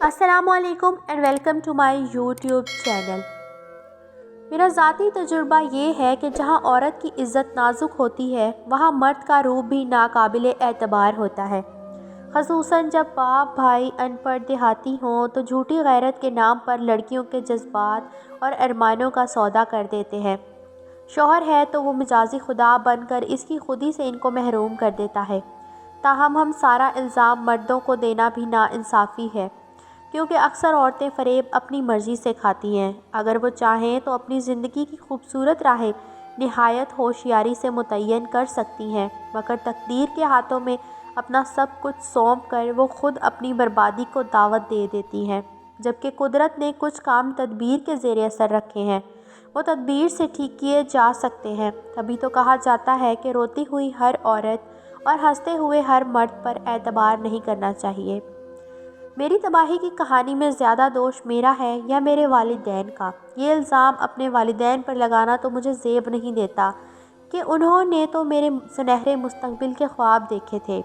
السلام علیکم and welcome to my YouTube channel. میرا ذاتی تجربہ یہ ہے کہ جہاں عورت کی عزت نازک ہوتی ہے وہاں مرد کا روپ بھی ناقابل اعتبار ہوتا ہے، خصوصاً جب باپ بھائی ان پڑھ دیہاتی ہوں تو جھوٹی غیرت کے نام پر لڑکیوں کے جذبات اور ارمانوں کا سودا کر دیتے ہیں۔ شوہر ہے تو وہ مجازی خدا بن کر اس کی خودی سے ان کو محروم کر دیتا ہے۔ تاہم ہم سارا الزام مردوں کو دینا بھی ناانصافی ہے، کیونکہ اکثر عورتیں فریب اپنی مرضی سے کھاتی ہیں۔ اگر وہ چاہیں تو اپنی زندگی کی خوبصورت راہیں نہایت ہوشیاری سے متعین کر سکتی ہیں، مگر تقدیر کے ہاتھوں میں اپنا سب کچھ سونپ کر وہ خود اپنی بربادی کو دعوت دے دیتی ہیں۔ جبکہ قدرت نے کچھ کام تدبیر کے زیر اثر رکھے ہیں، وہ تدبیر سے ٹھیک کیے جا سکتے ہیں۔ تبھی تو کہا جاتا ہے کہ روتی ہوئی ہر عورت اور ہنستے ہوئے ہر مرد پر اعتبار نہیں کرنا چاہیے۔ میری تباہی کی کہانی میں زیادہ دوش میرا ہے یا میرے والدین کا؟ یہ الزام اپنے والدین پر لگانا تو مجھے زیب نہیں دیتا کہ انہوں نے تو میرے سنہرے مستقبل کے خواب دیکھے تھے۔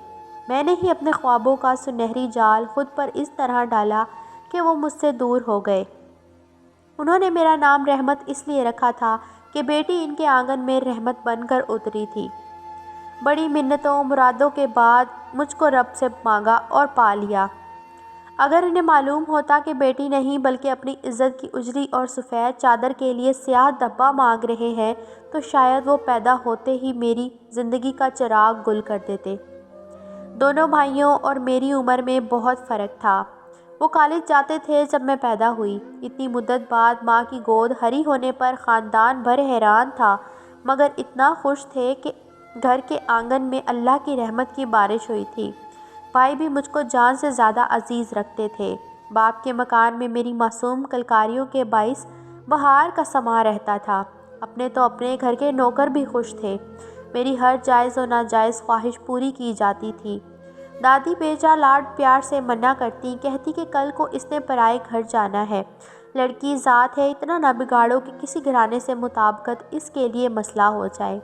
میں نے ہی اپنے خوابوں کا سنہری جال خود پر اس طرح ڈالا کہ وہ مجھ سے دور ہو گئے۔ انہوں نے میرا نام رحمت اس لیے رکھا تھا کہ بیٹی ان کے آنگن میں رحمت بن کر اتری تھی۔ بڑی منتوں مرادوں کے بعد مجھ کو رب سے مانگا اور پا لیا۔ اگر انہیں معلوم ہوتا کہ بیٹی نہیں بلکہ اپنی عزت کی اجری اور سفید چادر کے لیے سیاہ دھبا مانگ رہے ہیں تو شاید وہ پیدا ہوتے ہی میری زندگی کا چراغ گل کر دیتے۔ دونوں بھائیوں اور میری عمر میں بہت فرق تھا۔ وہ کالج جاتے تھے جب میں پیدا ہوئی۔ اتنی مدت بعد ماں کی گود ہری ہونے پر خاندان بھر حیران تھا، مگر اتنا خوش تھے کہ گھر کے آنگن میں اللہ کی رحمت کی بارش ہوئی تھی۔ بھائی بھی مجھ کو جان سے زیادہ عزیز رکھتے تھے۔ باپ کے مکان میں میری معصوم کلکاریوں کے باعث بہار کا سماں رہتا تھا۔ اپنے گھر کے نوکر بھی خوش تھے۔ میری ہر جائز و ناجائز خواہش پوری کی جاتی تھی۔ دادی بیجا لاڈ پیار سے منع کرتی، کہتی کہ کل کو اس نے پرائے گھر جانا ہے، لڑکی ذات ہے، اتنا نہ بگاڑو کہ کسی گھرانے سے مطابقت اس کے لیے مسئلہ ہو جائے۔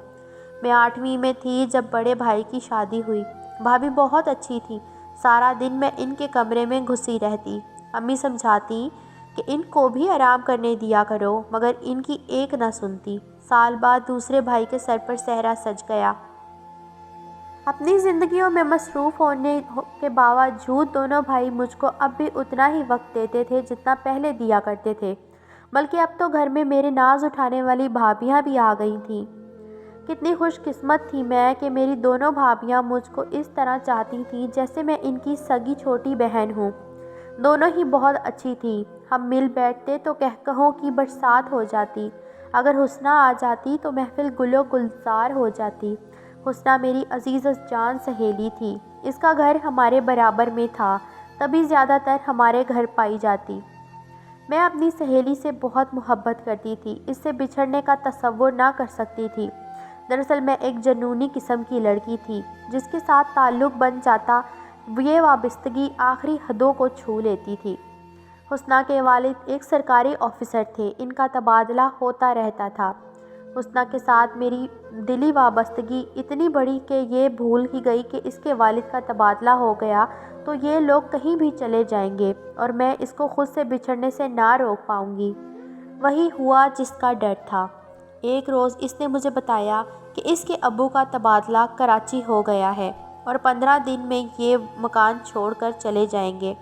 میں 8ویں میں تھی جب بڑے بھائی کی شادی ہوئی۔ بھابھی بہت اچھی تھی۔ سارا دن میں ان کے کمرے میں گھسی رہتی۔ امی سمجھاتی کہ ان کو بھی آرام کرنے دیا کرو، مگر ان کی ایک نہ سنتی۔ سال بعد دوسرے بھائی کے سر پر صحرا سج گیا۔ اپنی زندگیوں میں مصروف ہونے کے باوجود دونوں بھائی مجھ کو اب بھی اتنا ہی وقت دیتے تھے جتنا پہلے دیا کرتے تھے، بلکہ اب تو گھر میں میرے ناز اٹھانے والی بھابیاں بھی آ گئی تھیں۔ کتنی خوش قسمت تھی میں کہ میری دونوں بھابیاں مجھ کو اس طرح چاہتی تھیں جیسے میں ان کی سگی چھوٹی بہن ہوں۔ دونوں ہی بہت اچھی تھیں۔ ہم مل بیٹھتے تو کہکہوں کی برسات ہو جاتی۔ اگر حسنہ آ جاتی تو محفل گل و گلزار ہو جاتی۔ حسنہ میری عزیز جان سہیلی تھی۔ اس کا گھر ہمارے برابر میں تھا، تبھی زیادہ تر ہمارے گھر پائی جاتی۔ میں اپنی سہیلی سے بہت محبت کرتی تھی، اس سے بچھڑنے کا تصور نہ کر سکتی تھی۔ دراصل میں ایک جنونی قسم کی لڑکی تھی، جس کے ساتھ تعلق بن جاتا یہ وابستگی آخری حدوں کو چھو لیتی تھی۔ حسنہ کے والد ایک سرکاری آفیسر تھے، ان کا تبادلہ ہوتا رہتا تھا۔ حسنہ کے ساتھ میری دلی وابستگی اتنی بڑی کہ یہ بھول ہی گئی کہ اس کے والد کا تبادلہ ہو گیا تو یہ لوگ کہیں بھی چلے جائیں گے اور میں اس کو خود سے بچھڑنے سے نہ روک پاؤں گی۔ وہی ہوا جس کا ڈر تھا۔ ایک روز اس نے مجھے بتایا کہ اس کے ابو کا تبادلہ کراچی ہو گیا ہے اور 15 دن میں یہ مکان چھوڑ کر چلے جائیں گے۔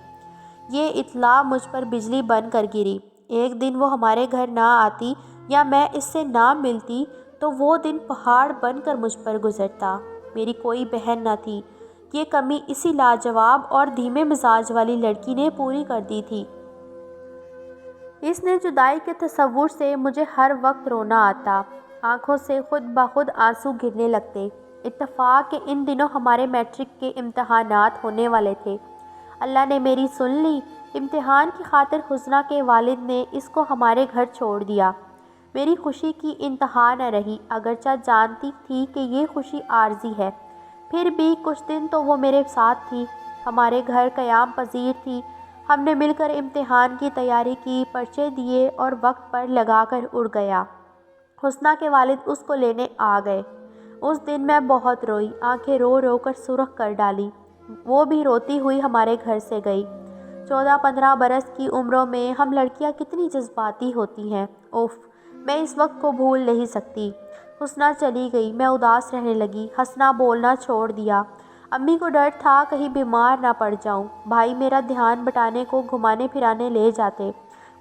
یہ اطلاع مجھ پر بجلی بن کر گری۔ ایک دن وہ ہمارے گھر نہ آتی یا میں اس سے نہ ملتی تو وہ دن پہاڑ بن کر مجھ پر گزرتا۔ میری کوئی بہن نہ تھی۔ یہ کمی اسی لاجواب اور دھیمے مزاج والی لڑکی نے پوری کر دی تھی۔ اس نے جدائی کے تصور سے مجھے ہر وقت رونا آتا۔ آنکھوں سے خود بخود آنسو گرنے لگتے۔ اتفاق کہ ان دنوں ہمارے میٹرک کے امتحانات ہونے والے تھے۔ اللہ نے میری سن لی۔ امتحان کی خاطر حسنہ کے والد نے اس کو ہمارے گھر چھوڑ دیا۔ میری خوشی کی انتہا نہ رہی، اگرچہ جانتی تھی کہ یہ خوشی عارضی ہے، پھر بھی کچھ دن تو وہ میرے ساتھ تھی۔ ہمارے گھر قیام پذیر تھی۔ ہم نے مل کر امتحان کی تیاری کی، پرچے دیے اور وقت پر لگا کر اڑ گیا۔ حسنہ کے والد اس کو لینے آ گئے۔ اس دن میں بہت روئی، آنکھیں رو رو کر سرخ کر ڈالی۔ وہ بھی روتی ہوئی ہمارے گھر سے گئی۔ 14-15 برس کی عمروں میں ہم لڑکیاں کتنی جذباتی ہوتی ہیں۔ اوف، میں اس وقت کو بھول نہیں سکتی۔ حسنہ چلی گئی، میں اداس رہنے لگی، ہنسنا بولنا چھوڑ دیا۔ امی کو ڈر تھا کہیں بیمار نہ پڑ جاؤں۔ بھائی میرا دھیان بٹانے کو گھمانے پھرانے لے جاتے،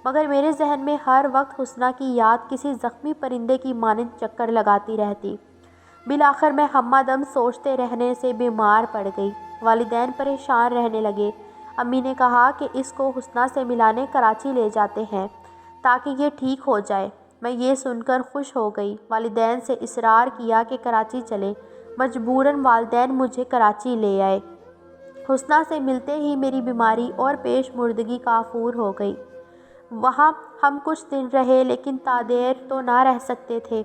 مگر میرے ذہن میں ہر وقت حسنہ کی یاد کسی زخمی پرندے کی مانند چکر لگاتی رہتی۔ بالآخر میں ہمہ دم سوچتے رہنے سے بیمار پڑ گئی۔ والدین پریشان رہنے لگے۔ امی نے کہا کہ اس کو حسنہ سے ملانے کراچی لے جاتے ہیں تاکہ یہ ٹھیک ہو جائے۔ میں یہ سن کر خوش ہو گئی۔ والدین سے اصرار کیا کہ کراچی چلیں۔ مجبوراً والدین مجھے کراچی لے آئے۔ حسنہ سے ملتے ہی میری بیماری اور پیش مردگی کافور ہو گئی۔ وہاں ہم کچھ دن رہے لیکن دیر تو نہ رہ سکتے تھے،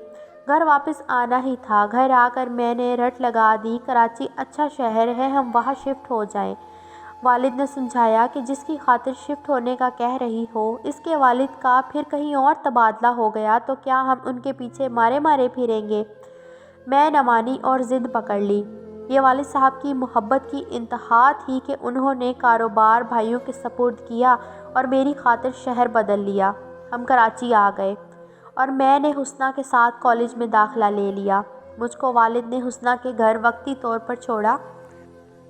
گھر واپس آنا ہی تھا۔ گھر آ کر میں نے رٹ لگا دی کراچی اچھا شہر ہے، ہم وہاں شفٹ ہو جائیں۔ والد نے سمجھایا کہ جس کی خاطر شفٹ ہونے کا کہہ رہی ہو، اس کے والد کا پھر کہیں اور تبادلہ ہو گیا تو کیا ہم ان کے پیچھے مارے پھریں گے؟ میں نہ مانی اور ضد پکڑ لی۔ یہ والد صاحب کی محبت کی انتہا تھی کہ انہوں نے کاروبار بھائیوں کے سپرد کیا اور میری خاطر شہر بدل لیا۔ ہم کراچی آ گئے اور میں نے حسنہ کے ساتھ کالج میں داخلہ لے لیا۔ مجھ کو والد نے حسنہ کے گھر وقتی طور پر چھوڑا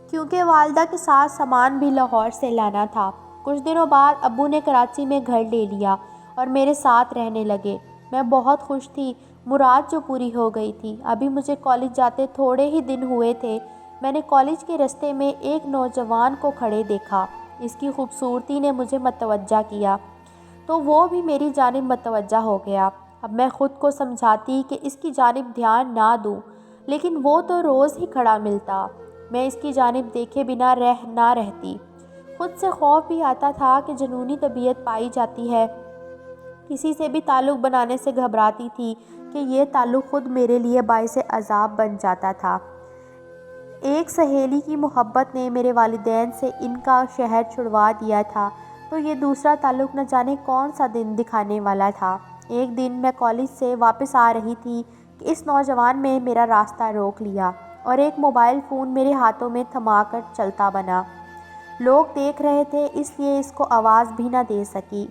کیونکہ والدہ کے ساتھ سامان بھی لاہور سے لانا تھا۔ کچھ دنوں بعد ابو نے کراچی میں گھر لے لیا اور میرے ساتھ رہنے لگے۔ میں بہت خوش تھی، مراد جو پوری ہو گئی تھی۔ ابھی مجھے کالج جاتے تھوڑے ہی دن ہوئے تھے، میں نے کالج کے رستے میں ایک نوجوان کو کھڑے دیکھا۔ اس کی خوبصورتی نے مجھے متوجہ کیا تو وہ بھی میری جانب متوجہ ہو گیا۔ اب میں خود کو سمجھاتی کہ اس کی جانب دھیان نہ دوں، لیکن وہ تو روز ہی کھڑا ملتا۔ میں اس کی جانب دیکھے بنا نہ رہتی۔ خود سے خوف بھی آتا تھا کہ جنونی طبیعت پائی جاتی ہے۔ کسی سے بھی تعلق بنانے سے گھبراتی تھی کہ یہ تعلق خود میرے لیے باعث عذاب بن جاتا تھا۔ ایک سہیلی کی محبت نے میرے والدین سے ان کا شہر چھڑوا دیا تھا تو یہ دوسرا تعلق نہ جانے کون سا دن دکھانے والا تھا۔ ایک دن میں کالج سے واپس آ رہی تھی کہ اس نوجوان نے میرا راستہ روک لیا اور ایک موبائل فون میرے ہاتھوں میں تھما کر چلتا بنا۔ لوگ دیکھ رہے تھے اس لیے اس کو آواز بھی نہ دے سکی۔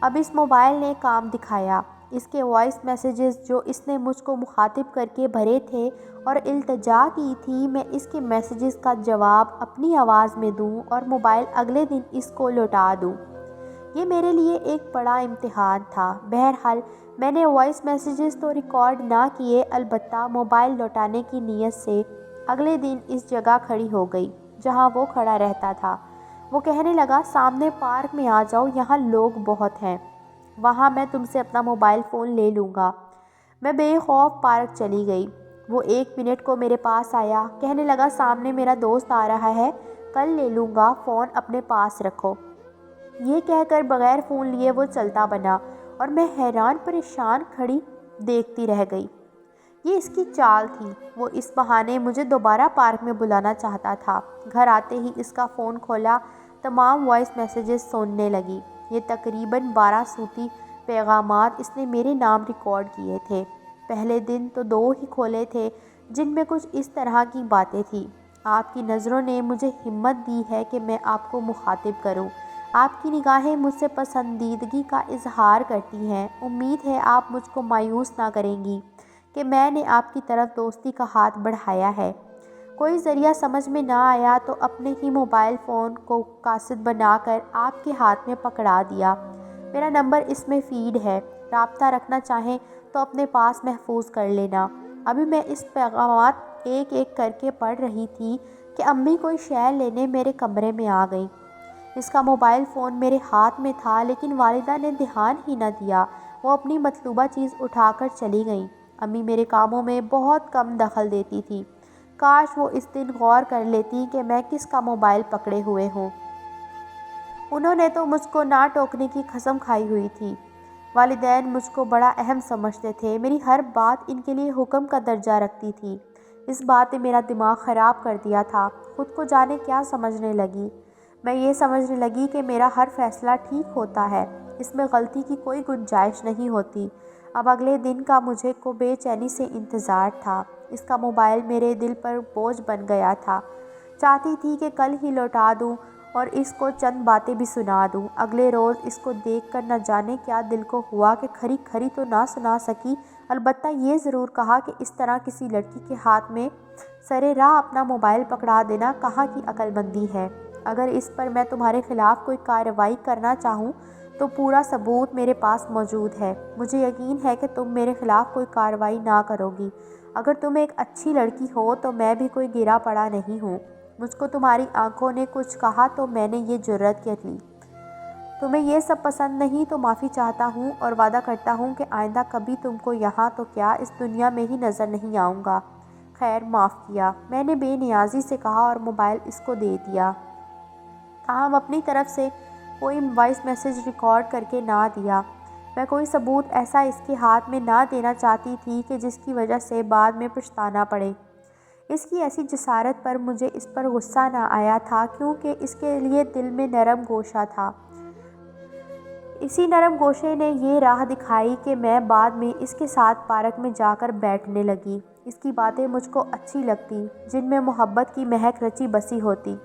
اب اس موبائل نے کام دکھایا۔ اس کے وائس میسیجز جو اس نے مجھ کو مخاطب کر کے بھرے تھے اور التجا کی تھی میں اس کے میسیجز کا جواب اپنی آواز میں دوں اور موبائل اگلے دن اس کو لوٹا دوں، یہ میرے لیے ایک بڑا امتحان تھا۔ بہرحال میں نے وائس میسیجز تو ریکارڈ نہ کیے، البتہ موبائل لوٹانے کی نیت سے اگلے دن اس جگہ کھڑی ہو گئی جہاں وہ کھڑا رہتا تھا۔ وہ کہنے لگا سامنے پارک میں آ جاؤ، یہاں لوگ بہت ہیں، وہاں میں تم سے اپنا موبائل فون لے لوں گا۔ میں بے خوف پارک چلی گئی۔ وہ 1 منٹ کو میرے پاس آیا، کہنے لگا سامنے میرا دوست آ رہا ہے، کل لے لوں گا، فون اپنے پاس رکھو۔ یہ کہہ کر بغیر فون لیے وہ چلتا بنا اور میں حیران پریشان کھڑی دیکھتی رہ گئی۔ یہ اس کی چال تھی، وہ اس بہانے مجھے دوبارہ پارک میں بلانا چاہتا تھا۔ گھر آتے ہی اس کا فون کھولا، تمام وائس میسیجز سننے لگی۔ یہ تقریباً 12 صوتی پیغامات اس نے میرے نام ریکارڈ کیے تھے۔ پہلے دن تو 2 ہی کھولے تھے جن میں کچھ اس طرح کی باتیں تھیں: آپ کی نظروں نے مجھے ہمت دی ہے کہ میں آپ کو مخاطب کروں، آپ کی نگاہیں مجھ سے پسندیدگی کا اظہار کرتی ہیں، امید ہے آپ مجھ کو مایوس نہ کریں گی کہ میں نے آپ کی طرف دوستی کا ہاتھ بڑھایا ہے۔ کوئی ذریعہ سمجھ میں نہ آیا تو اپنے ہی موبائل فون کو قاصد بنا کر آپ کے ہاتھ میں پکڑا دیا۔ میرا نمبر اس میں فیڈ ہے، رابطہ رکھنا چاہیں تو اپنے پاس محفوظ کر لینا۔ ابھی میں اس پیغامات ایک ایک کر کے پڑھ رہی تھی کہ امی کوئی شے لینے میرے کمرے میں آ گئیں۔ اس کا موبائل فون میرے ہاتھ میں تھا لیکن والدہ نے دھیان ہی نہ دیا، وہ اپنی مطلوبہ چیز اٹھا کر چلی گئیں۔ امی میرے کاموں میں بہت کم دخل دیتی تھی، کاش وہ اس دن غور کر لیتی کہ میں کس کا موبائل پکڑے ہوئے ہوں۔ انہوں نے تو مجھ کو نہ ٹوکنے کی قسم کھائی ہوئی تھی۔ والدین مجھ کو بڑا اہم سمجھتے تھے، میری ہر بات ان کے لیے حکم کا درجہ رکھتی تھی۔ اس بات نے میرا دماغ خراب کر دیا تھا، خود کو جانے کیا سمجھنے لگی۔ میں یہ سمجھنے لگی کہ میرا ہر فیصلہ ٹھیک ہوتا ہے، اس میں غلطی کی کوئی گنجائش نہیں ہوتی۔ اب اگلے دن کا مجھے کو بے چینی سے انتظار تھا۔ اس کا موبائل میرے دل پر بوجھ بن گیا تھا، چاہتی تھی کہ کل ہی لوٹا دوں اور اس کو چند باتیں بھی سنا دوں۔ اگلے روز اس کو دیکھ کر نہ جانے کیا دل کو ہوا کہ کھری کھری تو نہ سنا سکی، البتہ یہ ضرور کہا کہ اس طرح کسی لڑکی کے ہاتھ میں سرے راہ اپنا موبائل پکڑا دینا کہاں کی عقل مندی ہے۔ اگر اس پر میں تمہارے خلاف کوئی کارروائی کرنا چاہوں تو پورا ثبوت میرے پاس موجود ہے۔ مجھے یقین ہے کہ تم میرے خلاف کوئی کارروائی نہ کرو گی۔ اگر تم ایک اچھی لڑکی ہو تو میں بھی کوئی گرا پڑا نہیں ہوں۔ مجھ کو تمہاری آنکھوں نے کچھ کہا تو میں نے یہ جرأت کر لی۔ تمہیں یہ سب پسند نہیں تو معافی چاہتا ہوں اور وعدہ کرتا ہوں کہ آئندہ کبھی تم کو یہاں تو کیا اس دنیا میں ہی نظر نہیں آؤں گا۔ خیر معاف کیا، میں نے بے نیازی سے کہا اور موبائل اس کو دے دیا۔ تاہم اپنی طرف سے کوئی وائس میسیج ریکارڈ کر کے نہ دیا۔ میں کوئی ثبوت ایسا اس کے ہاتھ میں نہ دینا چاہتی تھی کہ جس کی وجہ سے بعد میں پچھتانا پڑے۔ اس کی ایسی جسارت پر مجھے اس پر غصہ نہ آیا تھا کیونکہ اس کے لیے دل میں نرم گوشہ تھا۔ اسی نرم گوشے نے یہ راہ دکھائی کہ میں بعد میں اس کے ساتھ پارک میں جا کر بیٹھنے لگی۔ اس کی باتیں مجھ کو اچھی لگتی جن میں محبت کی مہک رچی بسی ہوتی۔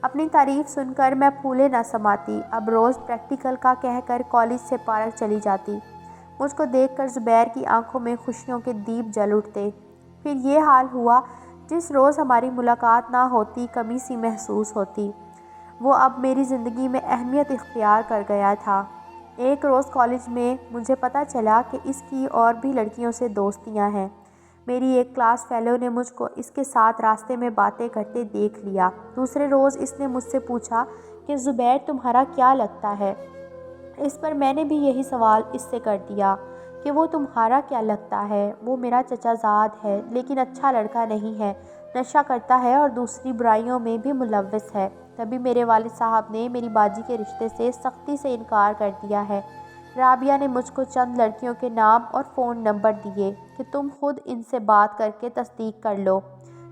اپنی تعریف سن کر میں پھولے نہ سماتی۔ اب روز پریکٹیکل کا کہہ کر کالج سے پارک چلی جاتی۔ مجھ کو دیکھ کر زبیر کی آنکھوں میں خوشیوں کے دیپ جل اٹھتے۔ پھر یہ حال ہوا، جس روز ہماری ملاقات نہ ہوتی کمی سی محسوس ہوتی، وہ اب میری زندگی میں اہمیت اختیار کر گیا تھا۔ ایک روز کالج میں مجھے پتہ چلا کہ اس کی اور بھی لڑکیوں سے دوستیاں ہیں۔ میری ایک کلاس فیلو نے مجھ کو اس کے ساتھ راستے میں باتیں کرتے دیکھ لیا۔ دوسرے روز اس نے مجھ سے پوچھا کہ زبیر تمہارا کیا لگتا ہے؟ اس پر میں نے بھی یہی سوال اس سے کر دیا کہ وہ تمہارا کیا لگتا ہے؟ وہ میرا چچا زاد ہے لیکن اچھا لڑکا نہیں ہے، نشہ کرتا ہے اور دوسری برائیوں میں بھی ملوث ہے۔ تبھی میرے والد صاحب نے میری باجی کے رشتے سے سختی سے انکار کر دیا ہے۔ رابعہ نے مجھ کو چند لڑکیوں کے نام اور فون نمبر دیے کہ تم خود ان سے بات کر کے تصدیق کر لو،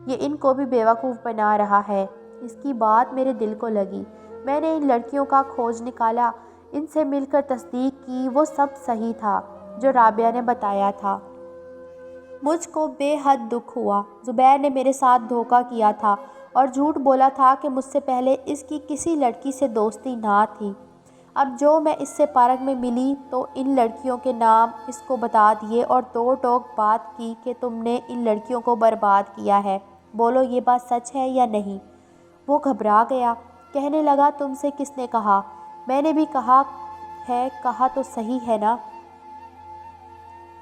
یہ ان کو بھی بیوقوف بنا رہا ہے۔ اس کی بات میرے دل کو لگی۔ میں نے ان لڑکیوں کا کھوج نکالا، ان سے مل کر تصدیق کی، وہ سب صحیح تھا جو رابعہ نے بتایا تھا۔ مجھ کو بے حد دکھ ہوا۔ زبیر نے میرے ساتھ دھوکہ کیا تھا اور جھوٹ بولا تھا کہ مجھ سے پہلے اس کی کسی لڑکی سے دوستی نہ تھی۔ اب جو میں اس سے پارک میں ملی تو ان لڑکیوں کے نام اس کو بتا دیے اور دو ٹوک بات کی کہ تم نے ان لڑکیوں کو برباد کیا ہے۔ بولو یہ بات سچ ہے یا نہیں؟ وہ گھبرا گیا، کہنے لگا تم سے کس نے کہا؟ میں نے بھی کہا ہے، کہا تو صحیح ہے نا؟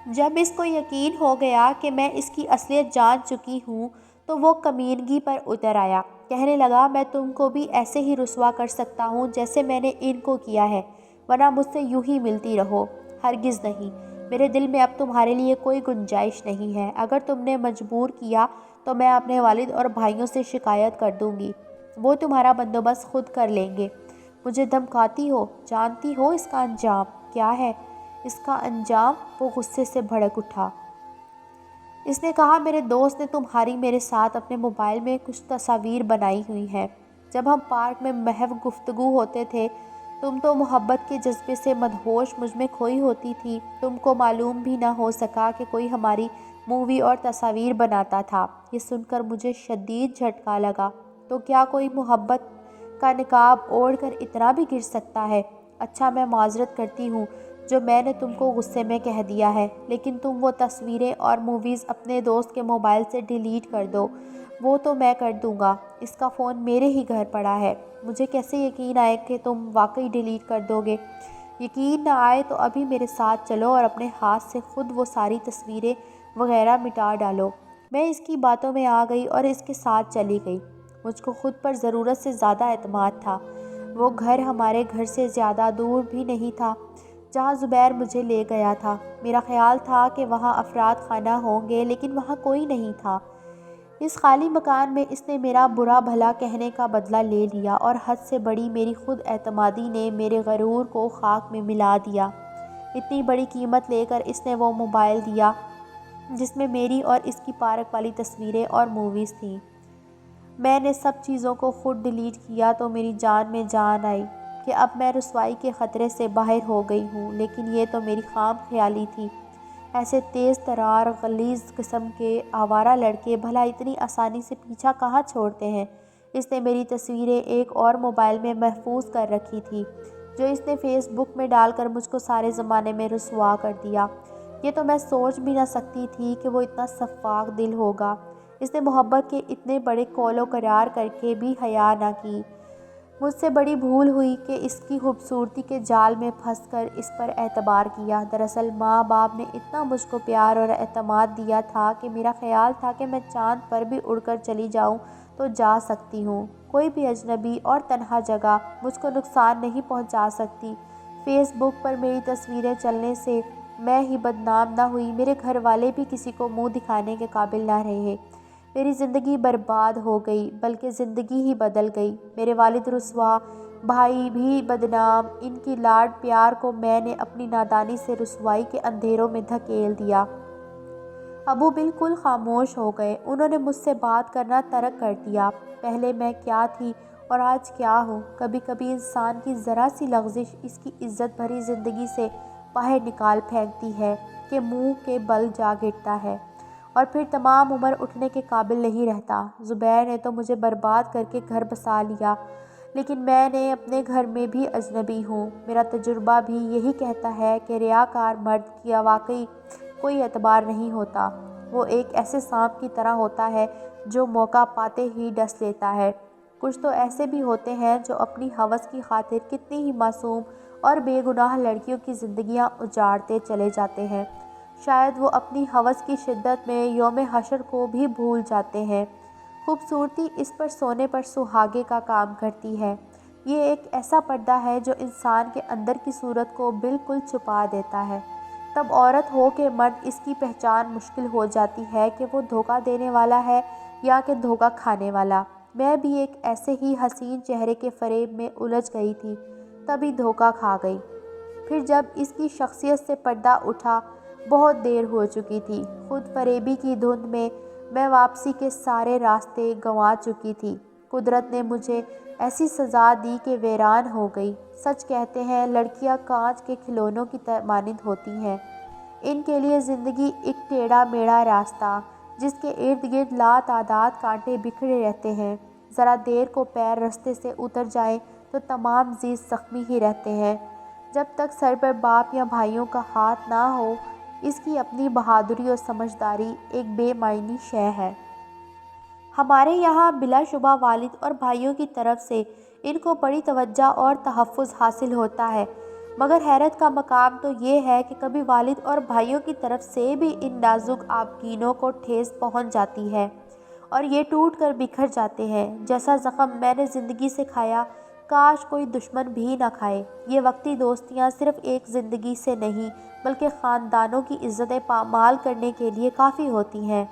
جب اس کو یقین ہو گیا کہ میں اس کی اصلیت جان چکی ہوں تو وہ کمینگی پر اتر آیا۔ کہنے لگا میں تم کو بھی ایسے ہی رسوا کر سکتا ہوں جیسے میں نے ان کو کیا ہے، ورنہ مجھ سے یوں ہی ملتی رہو۔ ہرگز نہیں، میرے دل میں اب تمہارے لیے کوئی گنجائش نہیں ہے۔ اگر تم نے مجبور کیا تو میں اپنے والد اور بھائیوں سے شکایت کر دوں گی، وہ تمہارا بندوبست خود کر لیں گے۔ مجھے دھمکاتی ہو، جانتی ہو اس کا انجام کیا ہے؟ اس کا انجام؟ وہ غصے سے بھڑک اٹھا۔ اس نے کہا میرے دوست نے تمہاری میرے ساتھ اپنے موبائل میں کچھ تصاویر بنائی ہوئی ہیں۔ جب ہم پارک میں محو گفتگو ہوتے تھے تم تو محبت کے جذبے سے مدہوش مجھ میں کھوئی ہوتی تھی، تم کو معلوم بھی نہ ہو سکا کہ کوئی ہماری مووی اور تصاویر بناتا تھا۔ یہ سن کر مجھے شدید جھٹکا لگا۔ تو کیا کوئی محبت کا نقاب اوڑھ کر اتنا بھی گر سکتا ہے؟ اچھا میں معذرت کرتی ہوں جو میں نے تم کو غصے میں کہہ دیا ہے، لیکن تم وہ تصویریں اور موویز اپنے دوست کے موبائل سے ڈیلیٹ کر دو۔ وہ تو میں کر دوں گا، اس کا فون میرے ہی گھر پڑا ہے۔ مجھے کیسے یقین آئے کہ تم واقعی ڈیلیٹ کر دو گے؟ یقین نہ آئے تو ابھی میرے ساتھ چلو اور اپنے ہاتھ سے خود وہ ساری تصویریں وغیرہ مٹا ڈالو۔ میں اس کی باتوں میں آ گئی اور اس کے ساتھ چلی گئی۔ مجھ کو خود پر ضرورت سے زیادہ اعتماد تھا۔ وہ گھر ہمارے گھر سے زیادہ دور بھی نہیں تھا جہاں زبیر مجھے لے گیا تھا۔ میرا خیال تھا کہ وہاں افراد خانہ ہوں گے لیکن وہاں کوئی نہیں تھا۔ اس خالی مکان میں اس نے میرا برا بھلا کہنے کا بدلہ لے لیا اور حد سے بڑی میری خود اعتمادی نے میرے غرور کو خاک میں ملا دیا۔ اتنی بڑی قیمت لے کر اس نے وہ موبائل دیا جس میں میری اور اس کی پارک والی تصویریں اور موویز تھیں۔ میں نے سب چیزوں کو خود ڈیلیٹ کیا تو میری جان میں جان آئی کہ اب میں رسوائی کے خطرے سے باہر ہو گئی ہوں، لیکن یہ تو میری خام خیالی تھی۔ ایسے تیز ترار غلیظ قسم کے آوارہ لڑکے بھلا اتنی آسانی سے پیچھا کہاں چھوڑتے ہیں؟ اس نے میری تصویریں ایک اور موبائل میں محفوظ کر رکھی تھی جو اس نے فیس بک میں ڈال کر مجھ کو سارے زمانے میں رسوا کر دیا۔ یہ تو میں سوچ بھی نہ سکتی تھی کہ وہ اتنا شفاق دل ہوگا۔ اس نے محبت کے اتنے بڑے قول و قرار کر کے بھی حیا نہ کی۔ مجھ سے بڑی بھول ہوئی کہ اس کی خوبصورتی کے جال میں پھنس کر اس پر اعتبار کیا۔ دراصل ماں باپ نے اتنا مجھ کو پیار اور اعتماد دیا تھا کہ میرا خیال تھا کہ میں چاند پر بھی اڑ کر چلی جاؤں تو جا سکتی ہوں۔ کوئی بھی اجنبی اور تنہا جگہ مجھ کو نقصان نہیں پہنچا سکتی۔ فیس بک پر میری تصویریں چلنے سے میں ہی بدنام نہ ہوئی، میرے گھر والے بھی کسی کو منہ دکھانے کے قابل نہ رہے۔ میری زندگی برباد ہو گئی، بلکہ زندگی ہی بدل گئی۔ میرے والد رسوا، بھائی بھی بدنام، ان کی لاڈ پیار کو میں نے اپنی نادانی سے رسوائی کے اندھیروں میں دھکیل دیا۔ ابو بالکل خاموش ہو گئے، انہوں نے مجھ سے بات کرنا ترک کر دیا۔ پہلے میں کیا تھی اور آج کیا ہوں؟ کبھی کبھی انسان کی ذرا سی لغزش اس کی عزت بھری زندگی سے باہر نکال پھینکتی ہے کہ منہ کے بل جا گرتا ہے اور پھر تمام عمر اٹھنے کے قابل نہیں رہتا۔ زبیر نے تو مجھے برباد کر کے گھر بسا لیا، لیکن میں نے اپنے گھر میں بھی اجنبی ہوں۔ میرا تجربہ بھی یہی کہتا ہے کہ ریاکار مرد کی واقعی کوئی اعتبار نہیں ہوتا۔ وہ ایک ایسے سانپ کی طرح ہوتا ہے جو موقع پاتے ہی ڈس لیتا ہے۔ کچھ تو ایسے بھی ہوتے ہیں جو اپنی ہوس کی خاطر کتنی ہی معصوم اور بے گناہ لڑکیوں کی زندگیاں اجاڑتے چلے جاتے ہیں۔ شاید وہ اپنی ہوس کی شدت میں یوم حشر کو بھی بھول جاتے ہیں۔ خوبصورتی اس پر سونے پر سہاگے کا کام کرتی ہے۔ یہ ایک ایسا پردہ ہے جو انسان کے اندر کی صورت کو بالکل چھپا دیتا ہے۔ تب عورت ہو کہ مرد اس کی پہچان مشکل ہو جاتی ہے کہ وہ دھوکہ دینے والا ہے یا کہ دھوکہ کھانے والا۔ میں بھی ایک ایسے ہی حسین چہرے کے فریب میں الجھ گئی تھی، تبھی دھوکہ کھا گئی۔ پھر جب اس کی شخصیت سے پردہ اٹھا، بہت دیر ہو چکی تھی۔ خود فریبی کی دھند میں میں واپسی کے سارے راستے گنوا چکی تھی۔ قدرت نے مجھے ایسی سزا دی کہ ویران ہو گئی۔ سچ کہتے ہیں لڑکیاں کانچ کے کھلونوں کی مانند ہوتی ہیں۔ ان کے لیے زندگی ایک ٹیڑھا میڑھا راستہ جس کے ارد گرد لاتعداد کانٹے بکھرے رہتے ہیں۔ ذرا دیر کو پیر رستے سے اتر جائیں تو تمام زیست زخمی ہی رہتے ہیں۔ جب تک سر پر باپ یا بھائیوں کا ہاتھ نہ ہو، اس کی اپنی بہادری اور سمجھداری ایک بے معنی شے ہے۔ ہمارے یہاں بلا شبہ والد اور بھائیوں کی طرف سے ان کو بڑی توجہ اور تحفظ حاصل ہوتا ہے، مگر حیرت کا مقام تو یہ ہے کہ کبھی والد اور بھائیوں کی طرف سے بھی ان نازک آبگینوں کو ٹھیس پہنچ جاتی ہے اور یہ ٹوٹ کر بکھر جاتے ہیں۔ جیسا زخم میں نے زندگی سے کھایا، کاش کوئی دشمن بھی نہ کھائے۔ یہ وقتی دوستیاں صرف ایک زندگی سے نہیں بلکہ خاندانوں کی عزتیں پامال کرنے کے لیے کافی ہوتی ہیں۔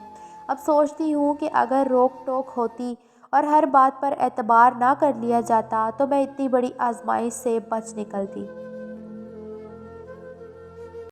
اب سوچتی ہوں کہ اگر روک ٹوک ہوتی اور ہر بات پر اعتبار نہ کر لیا جاتا تو میں اتنی بڑی آزمائش سے بچ نکلتی۔